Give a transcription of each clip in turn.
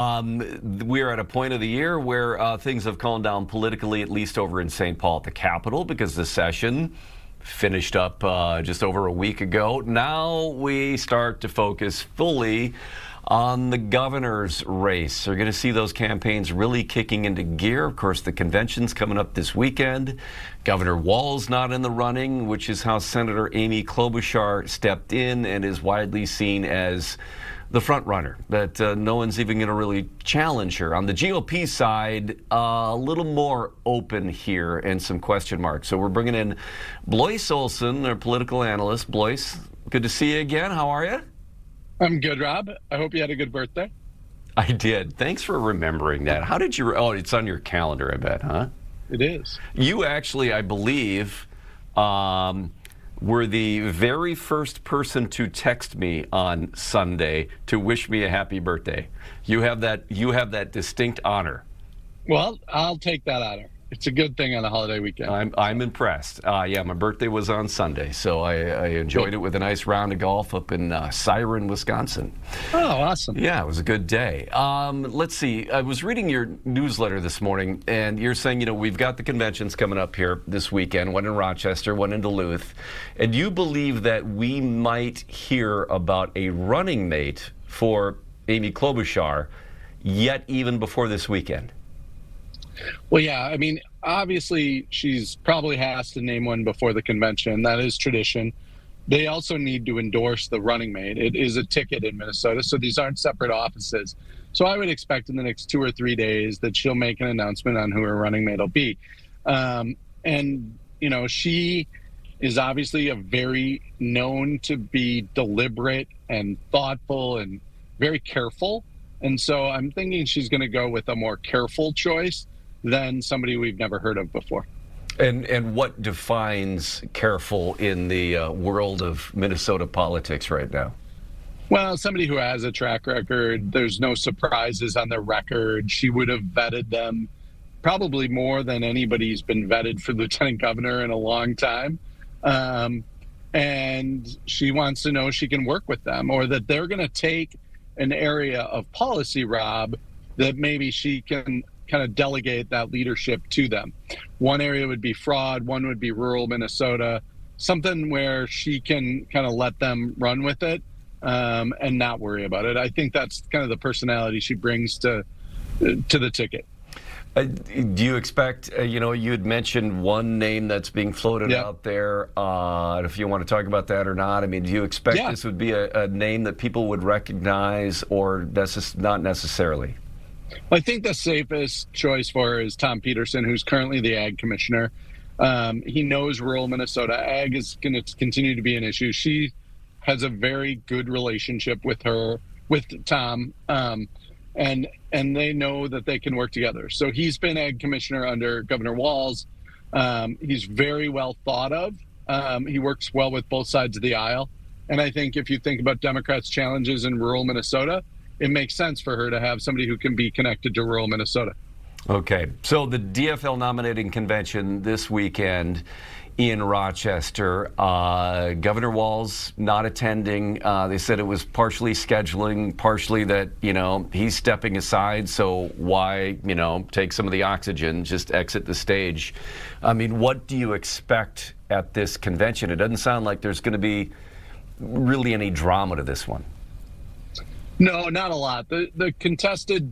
We're at a point of the year where things have calmed down politically, at least over in St. Paul at the Capitol, because the session finished up just over a week ago. Now we start to focus fully on the governor's race. We're going to see those campaigns really kicking into gear. Of course, the convention's coming up this weekend. Governor Walz not in the running, which is how Senator Amy Klobuchar stepped in and is widely seen as the front runner, that no one's even going to really challenge her. On the GOP side, a little more open here and some question marks. So we're bringing in Blois Olson, our political analyst. Blois, good to see you again. How are you? I'm good, Rob. I hope you had a good birthday. I did. Thanks for remembering that. How did you? Oh, it's on your calendar, I bet, huh? It is. You actually, I believe, were the very first person to text me on Sunday to wish me a happy birthday. You have that distinct honor. Well, I'll take that honor. It's a good thing on a holiday weekend. I'm impressed. Yeah, my birthday was on Sunday, so I enjoyed it with a nice round of golf up in Siren, Wisconsin. Oh, awesome. Yeah, it was a good day. Let's see. I was reading your newsletter this morning, and you're saying, we've got the conventions coming up here this weekend, one in Rochester, one in Duluth, and you believe that we might hear about a running mate for Amy Klobuchar yet even before this weekend. Well, yeah, I mean, obviously, she's probably has to name one before the convention. That is tradition. They also need to endorse the running mate. It is a ticket in Minnesota, so these aren't separate offices. So I would expect in the next 2 or 3 days that she'll make an announcement on who her running mate will be. She is obviously very known to be deliberate and thoughtful and very careful. And so I'm thinking she's going to go with a more careful choice than somebody we've never heard of before. And what defines careful in the world of Minnesota politics right now? Well, somebody who has a track record, there's no surprises on their record. She would have vetted them probably more than anybody's been vetted for lieutenant governor in a long time. And she wants to know she can work with them, or that they're going to take an area of policy, Rob, that maybe she can kind of delegate that leadership to them. One area would be fraud, one would be rural Minnesota, something where she can kind of let them run with it and not worry about it. I think that's kind of the personality she brings to the ticket. Do you expect, you had mentioned one name that's being floated out there, if you want to talk about that or not. I mean, do you expect this would be a name that people would recognize, or not necessarily? I think the safest choice for her is Tom Peterson, who's currently the ag commissioner. He knows rural Minnesota. Ag is going to continue to be an issue. She has a very good relationship with Tom, and they know that they can work together. So he's been ag commissioner under Governor Walz. He's very well thought of. He works well with both sides of the aisle. And I think if you think about Democrats' challenges in rural Minnesota, it makes sense for her to have somebody who can be connected to rural Minnesota. Okay, so the DFL nominating convention this weekend in Rochester, Governor Walz not attending. They said it was partially scheduling, partially that, he's stepping aside, so why, take some of the oxygen, just exit the stage. I mean, what do you expect at this convention? It doesn't sound like there's going to be really any drama to this one. No, not a lot. The contested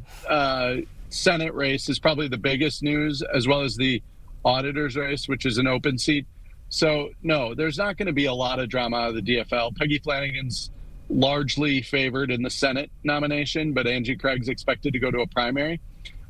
Senate race is probably the biggest news, as well as the auditor's race, which is an open seat. So, no, there's not going to be a lot of drama out of the DFL. Peggy Flanagan's largely favored in the Senate nomination, but Angie Craig's expected to go to a primary.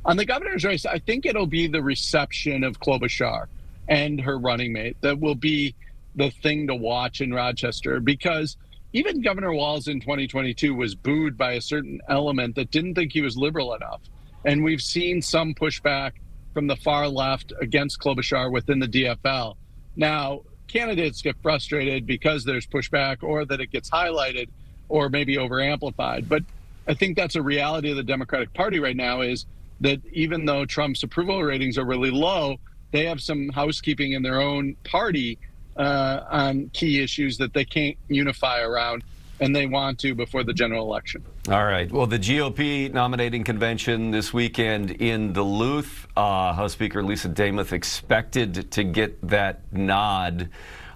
On the governor's race, I think it'll be the reception of Klobuchar and her running mate that will be the thing to watch in Rochester, because even Governor Walz in 2022 was booed by a certain element that didn't think he was liberal enough. And we've seen some pushback from the far left against Klobuchar within the DFL. Now, candidates get frustrated because there's pushback, or that it gets highlighted or maybe over-amplified. But I think that's a reality of the Democratic Party right now, is that even though Trump's approval ratings are really low, they have some housekeeping in their own party on key issues that they can't unify around, and they want to before the general election. All right. Well, the GOP nominating convention this weekend in Duluth. House Speaker Lisa Demuth expected to get that nod.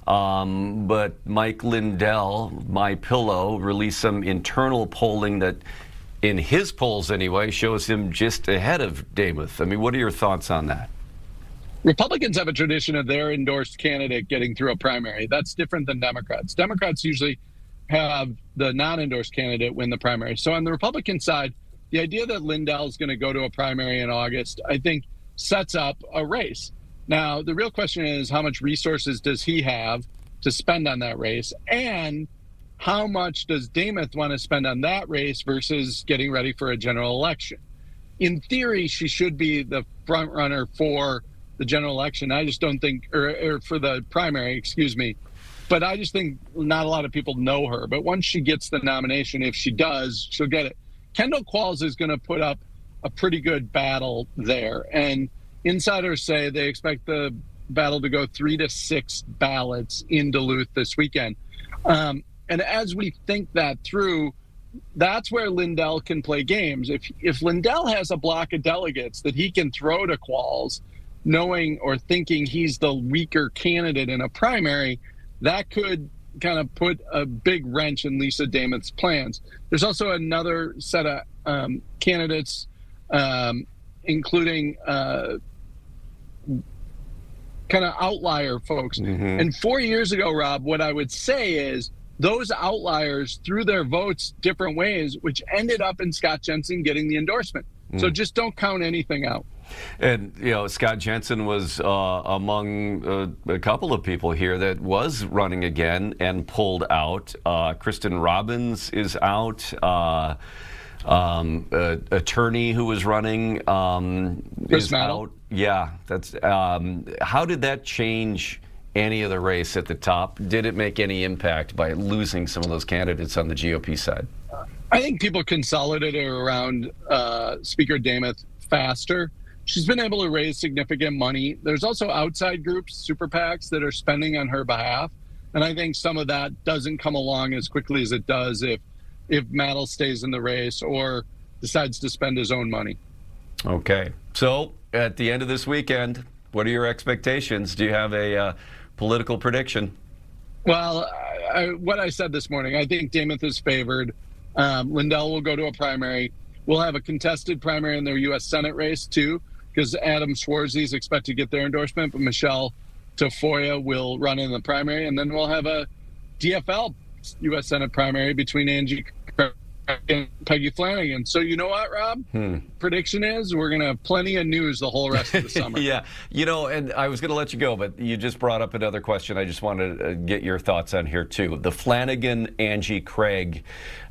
But Mike Lindell, My Pillow, released some internal polling that, in his polls anyway, shows him just ahead of Demuth. I mean, what are your thoughts on that? Republicans have a tradition of their endorsed candidate getting through a primary. That's different than Democrats. Democrats usually have the non-endorsed candidate win the primary. So on the Republican side, the idea that Lindell is going to go to a primary in August, I think, sets up a race. Now, the real question is, how much resources does he have to spend on that race? And how much does Demuth want to spend on that race versus getting ready for a general election? In theory, she should be the front runner for the general election. I just don't think, or for the primary, excuse me. But I just think not a lot of people know her. But once she gets the nomination, if she does, she'll get it. Kendall Qualls is going to put up a pretty good battle there. And insiders say they expect the battle to go 3 to 6 ballots in Duluth this weekend. And as we think that through, that's where Lindell can play games. If Lindell has a block of delegates that he can throw to Qualls, knowing or thinking he's the weaker candidate in a primary, that could kind of put a big wrench in Lisa Demuth's plans. There's also another set of candidates, including kind of outlier folks. Mm-hmm. And 4 years ago, Rob, what I would say is those outliers threw their votes different ways, which ended up in Scott Jensen getting the endorsement. So just don't count anything out. And, you know, Scott Jensen was among a couple of people here that was running again and pulled out. Kristen Robbins is out. Attorney who was running is out. Yeah, that's. How did that change any of the race at the top? Did it make any impact by losing some of those candidates on the GOP side? I think people consolidated around Speaker Demuth faster. She's been able to raise significant money. There's also outside groups, super PACs, that are spending on her behalf. And I think some of that doesn't come along as quickly as it does if Mattel stays in the race or decides to spend his own money. Okay. So at the end of this weekend, what are your expectations? Do you have a political prediction? Well, what I said this morning, I think Demuth is favored. Lindell will go to a primary. We'll have a contested primary in their U.S. Senate race, too, because Adam Schwarzy is expected to get their endorsement, but Michelle Tafoya will run in the primary. And then we'll have a DFL U.S. Senate primary between Angie Craig and Peggy Flanagan. So you know what, Rob? Prediction is we're going to have plenty of news the whole rest of the summer. Yeah. You know, and I was going to let you go, but you just brought up another question. I just wanted to get your thoughts on here, too. The Flanagan-Angie Craig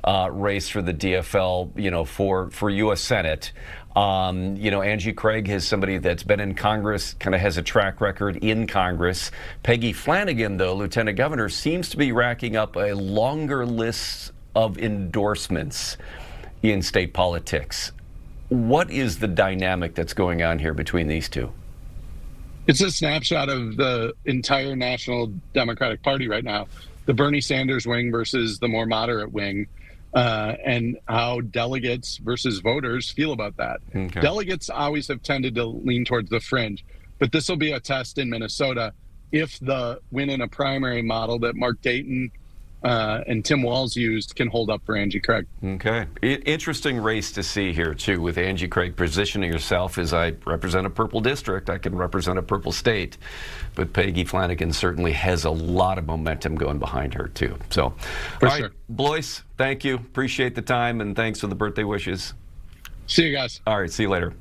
race for the DFL, you know, for U.S. Senate. You know, Angie Craig is somebody that's been in Congress, kind of has a track record in Congress. Peggy Flanagan, though, Lieutenant Governor, seems to be racking up a longer list of endorsements in state politics. What is the dynamic that's going on here between these two? It's a snapshot of the entire National Democratic Party right now, the Bernie Sanders wing versus the more moderate wing, and how delegates versus voters feel about that. Okay. Delegates always have tended to lean towards the fringe, but this will be a test in Minnesota if the win in a primary model that Mark Dayton and Tim Walz used can hold up for Angie Craig. Okay. Interesting race to see here, too, with Angie Craig positioning herself as I represent a purple district. I can represent a purple state. But Peggy Flanagan certainly has a lot of momentum going behind her, too. So, for all sure. right, Blois, thank you. Appreciate the time, and thanks for the birthday wishes. See you guys. All right, see you later.